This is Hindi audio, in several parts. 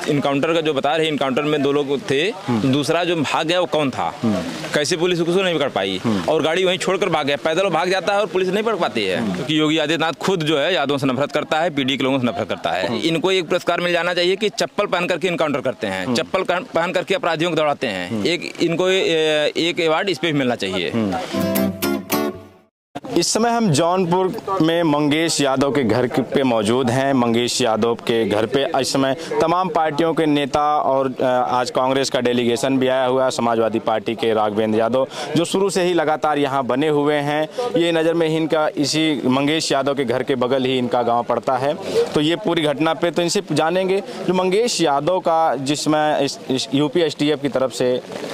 इनकाउंटर का जो बता रहे, इनकाउंटर में 2 लोग थे, दूसरा जो भाग गया वो कौन था, कैसे पुलिस उसको नहीं पकड़ पाई, और गाड़ी वहीं छोड़कर भाग गया। पैदल भाग जाता है और पुलिस नहीं पकड़ पाती है, क्योंकि योगी आदित्यनाथ खुद जो है यादवों से नफरत करता है, पीडी के लोगों से नफरत करता है। इनको एक पुरस्कार मिल जाना चाहिए कि चप्पल पहन करके इनकाउंटर करते हैं, चप्पल पहन करके अपराधियों को दौड़ाते हैं। इनको एक अवार्ड इस पे मिलना चाहिए। इस समय हम जौनपुर में मंगेश यादव के घर पे मौजूद हैं। मंगेश यादव के घर पे इस समय तमाम पार्टियों के नेता और आज कांग्रेस का डेलीगेशन भी आया हुआ है, समाजवादी पार्टी के राघवेंद्र यादव जो शुरू से ही लगातार यहाँ बने हुए हैं। ये नज़र में इनका इसी मंगेश यादव के घर के बगल ही इनका गाँव पड़ता है। तो ये पूरी घटना पे तो इनसे जानेंगे जो मंगेश यादव का जिसमें यूपी STF की तरफ से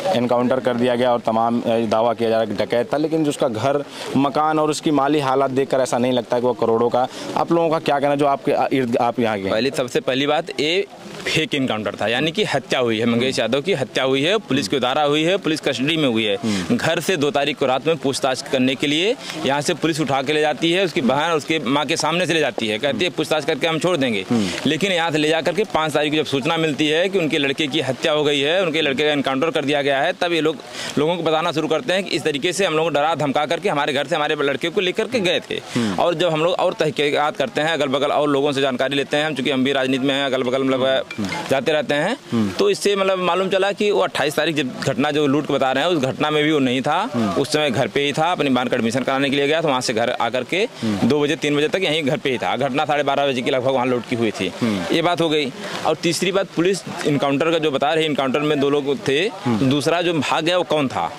एनकाउंटर कर दिया गया और तमाम दावा किया जा रहा है कि डकैत था, लेकिन जो उसका घर मकान और उसकी माली हालात देखकर ऐसा नहीं लगता है कि वो करोड़ों का। आप लोगों का क्या कहना जो आपके इर्द आप यहाँ के? सबसे पहली बात, ये फेक इनकाउंटर था, यानी कि हत्या हुई है, मंगेश यादव की हत्या हुई है, पुलिस की उतारा हुई है, पुलिस कस्टडी में हुई है। घर से 2 तारीख को रात में पूछताछ करने के लिए यहाँ से पुलिस उठा के ले जाती है, उसकी बहन उसके माँ के सामने से ले जाती है, कहती है पूछताछ करके हम छोड़ देंगे। लेकिन यहाँ से ले जा करके 5 तारीख को जब सूचना मिलती है कि उनके लड़के की हत्या हो गई है, उनके लड़के का इनकाउंटर कर दिया गया है, तब ये लोगों को बताना शुरू करते हैं कि इस तरीके से हम लोग डरा धमका करके हमारे घर से हमारे लड़के को लेकर के गए थे। और जब हम लोग और तहकीकात करते हैं, अगल बगल और लोगों से जानकारी लेते हैं, चूंकि हम भी राजनीति में हैं, अगल बगल मतलब जाते रहते हैं, तो इससे मतलब मालूम चला कि वो 28 तारीख जब घटना जो लूट बता रहे हैं उस घटना में भी वो नहीं था। उस समय घर पे ही था, अपनी बहन का एडमिशन कराने के लिए गया, तो वहाँ से घर आकर के 2 बजे 3 बजे तक यहीं घर पे ही था। घटना 12:30 बजे के लगभग वहाँ लूट की हुई थी। ये बात हो गई। और तीसरी बात, पुलिस इनकाउंटर का जो बता रही, इनकाउंटर में 2 लोग थे, दूसरा जो भाग गया वो कौन था,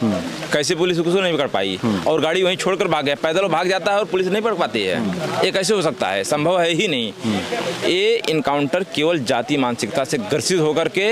कैसे पुलिस उसको नहीं पकड़ पाई, और गाड़ी वहीं छोड़कर भाग गया। पैदल भाग जाता है और पुलिस नहीं पकड़ पाती है। ये कैसे हो सकता है? संभव है ही नहीं। ये इनकाउंटर केवल जाति मानसिकता से ग्रसित होकर के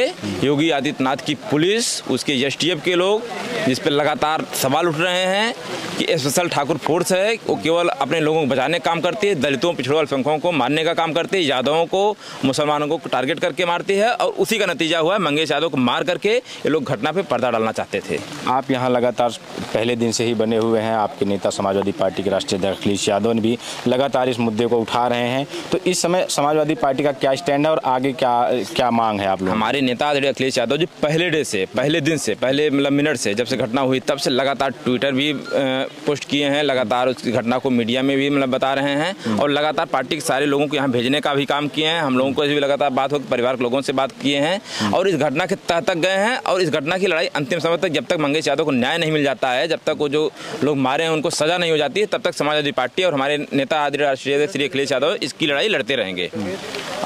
योगी आदित्यनाथ की पुलिस, उसके STF के लोग, जिस पर लगातार सवाल उठ रहे हैं कि स्पेशल ठाकुर फोर्स है, वो केवल अपने लोगों को बचाने का काम करती है, दलितों पिछड़ों अल्पसंख्यकों को मारने का काम करती है, यादवों को मुसलमानों को टारगेट करके मारती है, और उसी का नतीजा हुआ है मंगेश यादव को मार करके ये लोग घटना पे पर्दा डालना चाहते थे। आप यहाँ लगातार पहले दिन से ही बने हुए हैं, आपके नेता समाजवादी पार्टी के राष्ट्रीय अध्यक्ष अखिलेश यादव ने भी लगातार इस मुद्दे को उठा रहे हैं। तो इस समय समाजवादी पार्टी का क्या स्टैंड है और आगे क्या मांग है आप लोग? हमारे नेता अखिलेश यादव जी पहले दिन से मतलब मिनट से जब से घटना हुई तब से लगातार ट्विटर भी पोस्ट किए हैं, लगातार उस घटना को मीडिया में भी मतलब बता रहे हैं, और लगातार पार्टी के सारे लोगों को यहाँ भेजने का भी काम किए हैं। हम लोगों को भी लगातार बात हो, परिवार के लोगों से बात किए हैं, और इस घटना के तह तक गए हैं। और इस घटना की लड़ाई अंतिम समय तक, जब तक मंगेश यादव को न्याय नहीं मिल जाता है, जब तक वो जो लोग मारे हैं उनको सजा नहीं हो जाती है, तब तक समाजवादी पार्टी और हमारे नेता आदरणीय राष्ट्रीय अध्यक्ष श्री अखिलेश यादव इसकी लड़ाई लड़ते रहेंगे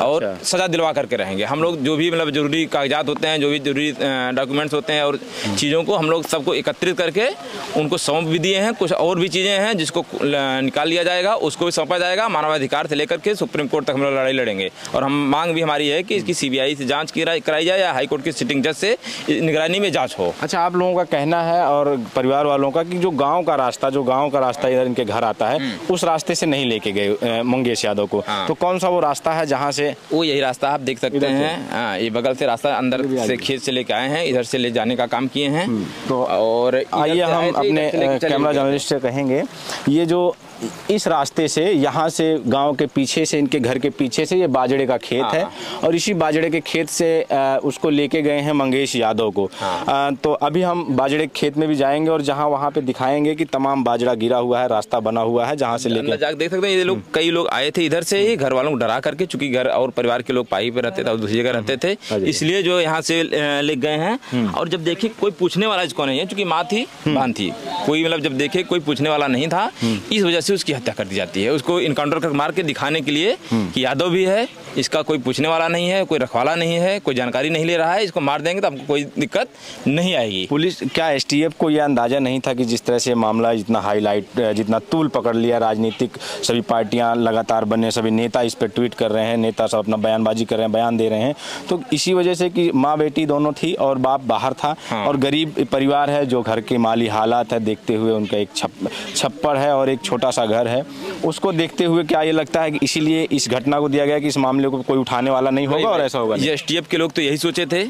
और सजा दिलवा करके रहेंगे। हम लोग जो भी मतलब जरूरी कागजात होते हैं, जो भी जरूरी डॉक्यूमेंट्स होते हैं और चीज़ों को हम लोग सबको एकत्रित करके उनको सौंप भी दिए हैं। कुछ और भी चीज़ें हैं जिसको निकाल लिया जाएगा, उसको भी सौंपा जाएगा। मानवाधिकार से लेकर के सुप्रीम कोर्ट तक हम लोग लड़ाई लड़ेंगे, और हम मांग भी हमारी है कि इसकी CBI से जाँच कराई जाए या हाईकोर्ट की सिटिंग जज से निगरानी में जाँच हो। अच्छा, आप लोगों का कहना है और परिवार वालों का कि जो गाँव का रास्ता इधर इनके घर आता है, उस रास्ते से नहीं लेके गए मंगेश यादव को। तो कौन सा वो रास्ता है जहाँ से? वो यही रास्ता आप देख सकते हैं। हाँ, ये बगल से रास्ता अंदर से खेत से लेके आए हैं, इधर से ले जाने का काम किए हैं। तो और आइए हम अपने कैमरा जर्नलिस्ट से कहेंगे, ये जो इस रास्ते से यहाँ से गांव के पीछे से, इनके घर के पीछे से ये बाजरे का खेत है, और इसी बाजरे के खेत से उसको लेके गए हैं मंगेश यादव को। तो अभी हम बाजरे के खेत में भी जाएंगे और जहाँ वहाँ पे दिखाएंगे कि तमाम बाजरा गिरा हुआ है, रास्ता बना हुआ है जहाँ से लेके जाकर देख सकते हैं। ये लोग, कई लोग आए थे इधर से ही, घर वालों को डरा करके, चूंकि घर और परिवार के लोग पाई पे रहते थे और दूसरी जगह रहते थे, इसलिए जो यहाँ से ले गए हैं। और जब देखे कोई पूछने वाला इसको नहीं है, चूंकि माँ थी, बहन थी, कोई मतलब जब देखे कोई पूछने वाला नहीं था, इस वजह से उसकी हत्या कर दी जाती है। उसको इनकाउंटर कर मार के दिखाने के लिए कि यादव भी है, इसका कोई पूछने वाला नहीं है, कोई रखवाला नहीं है, कोई जानकारी नहीं ले रहा है, इसको मार देंगे तो आपको कोई दिक्कत नहीं आएगी। पुलिस क्या STF को यह अंदाजा नहीं था कि जिस तरह से मामला जितना हाईलाइट, जितना तूल पकड़ लिया, राजनीतिक सभी पार्टियां लगातार बने, सभी नेता इस पर ट्वीट कर रहे हैं, नेता सब अपना बयानबाजी कर रहे हैं, बयान दे रहे हैं, तो इसी वजह से कि माँ बेटी दोनों थी और बाप बाहर था, और गरीब परिवार है, जो घर के माली हालात है देखते हुए उनका एक छप्पर है और एक छोटा सा सा घर है, उसको देखते हुए क्या ये लगता है कि इसीलिए इस घटना को दिया गया कि इस मामले को कोई उठाने वाला नहीं होगा और ऐसा होगा? ये एसटीएफ के लोग तो यही सोचे थे,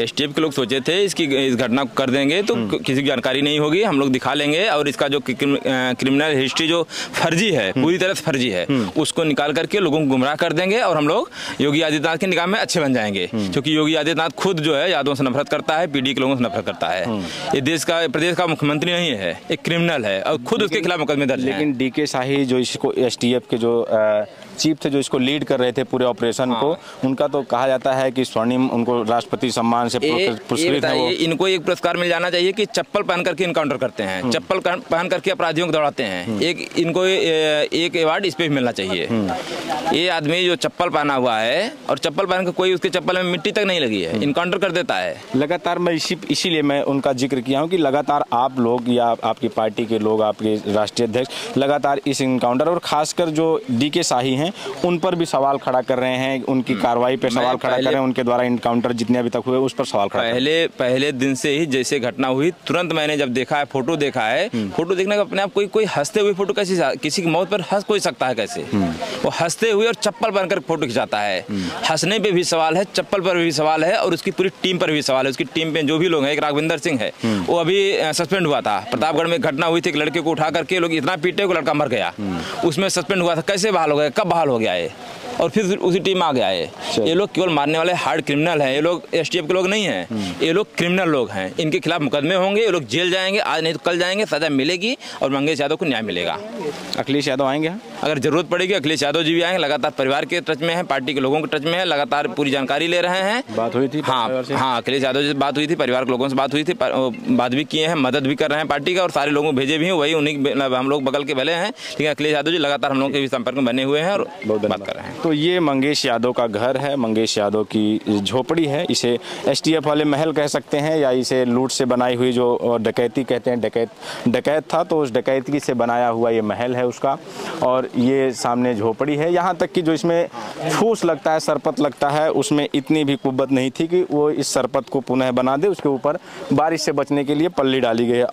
एसटीएफ के लोग सोचे थे इस घटना को कर देंगे तो किसी की जानकारी नहीं होगी, हम लोग दिखा लेंगे और इसका जो क्रिमिनल हिस्ट्री जो फर्जी है, पूरी तरह से फर्जी है, उसको निकाल करके लोगों को गुमराह कर देंगे और हम लोग योगी आदित्यनाथ की निगाह में अच्छे बन जाएंगे। क्योंकि योगी आदित्यनाथ खुद जो है यादवों से नफरत करता है, पीढ़ी के लोगों से नफरत करता है। ये प्रदेश का मुख्यमंत्री नहीं है, एक क्रिमिनल है और खुद उसके खिलाफ मुकदमे दर्ज हैं। लेकिन डीके शाही जो इसको एसटीएफ के जो चीफ थे, जो इसको लीड कर रहे थे पूरे ऑपरेशन को, उनका तो कहा जाता है कि स्वर्णिम उनको राष्ट्रपति सम्मान से पुरस्कृत है वो। इनको एक पुरस्कार मिल जाना चाहिए कि चप्पल पहन करके इनकाउंटर करते हैं, चप्पल पहन करके अपराधियों को दौड़ाते हैं। इनको एक अवार्ड इस पे भी मिलना चाहिए। ये आदमी जो चप्पल पहना हुआ है और चप्पल पहन कर कोई उसके चप्पल में मिट्टी तक नहीं लगी है, इनकाउंटर कर देता है लगातार। मैं इसीलिए मैं उनका जिक्र किया हूँ कि लगातार आप लोग या आपकी पार्टी के लोग, आपके राष्ट्रीय अध्यक्ष लगातार इस इनकाउंटर और खासकर जो डीके शाही हैं उन पर भी सवाल खड़ा कर रहे हैं, उनकी कार्रवाई पे सवाल खड़ा कर रहे हैं, उनके द्वारा इनकाउंटर जितने अभी तक हुए उस पर सवाल खड़ा। पहले दिन से ही जैसे घटना हुई तुरंत मैंने जब देखा है, फोटो देखा है, फोटो देखने का अपने आप कोई हंसते हुए फोटो कैसे, किसी की मौत पर हंस कोई सकता है कैसे? वो हंसते हुए और चप्पल पहनकर फोटो खिंचाता है। हंसने पे भी सवाल है, चप्पल पर भी सवाल है और उसकी पूरी टीम पर भी सवाल है। उसकी टीम पे जो भी लोग हैं, एक राघविंदर सिंह है, वो अभी सस्पेंड हुआ था। प्रतापगढ़ में घटना हुई थी, एक लड़के को उठा करके लोग इतना पीटे, वो लड़का मर गया, उसमें सस्पेंड हुआ था। कैसे बहाल हो गया, कब बहाल हो गया है और फिर उसी टीम में आ गया है? ये लोग केवल मारने वाले हार्ड क्रिमिनल हैं, ये लोग एसटीएफ के लोग नहीं हैं, ये लोग क्रिमिनल लोग हैं। इनके खिलाफ मुकदमे होंगे, ये लोग जेल जाएंगे, आज नहीं तो कल जाएंगे, सजा मिलेगी और मंगेश यादव को न्याय मिलेगा। अखिलेश यादव आएंगे? अगर जरूरत पड़ेगी अखिलेश यादव जी भी आएंगे। लगातार परिवार के टच में है, पार्टी के लोगों के टच में है, लगातार पूरी जानकारी ले रहे हैं। बात हुई थी? हाँ, अखिलेश यादव जी से बात हुई थी, परिवार के लोगों से बात हुई थी, बात भी किए हैं, मदद भी कर रहे हैं पार्टी का और सारे लोगों को भेजे भी हैं। वही उन्हीं हम लोग बगल के भले हैं, लेकिन अखिलेश यादव जी लगातार हम लोगों के भी संपर्क में बने हुए हैं और बात कर रहे हैं। तो ये मंगेश यादव का घर है, मंगेश यादव की झोपड़ी है। इसे एसटीएफ वाले महल कह सकते हैं या इसे लूट से बनाई हुई जो डकैती कहते हैं, डकैत था तो उस डकैती से बनाया हुआ ये महल है उसका। और ये सामने झोपड़ी है। यहाँ तक कि जो इसमें फूस लगता है, सरपत लगता है, उसमें इतनी भी कुव्वत नहीं थी कि वो इस सरपत को पुनः बना दे। उसके ऊपर बारिश से बचने के लिए पल्ली डाली गई है।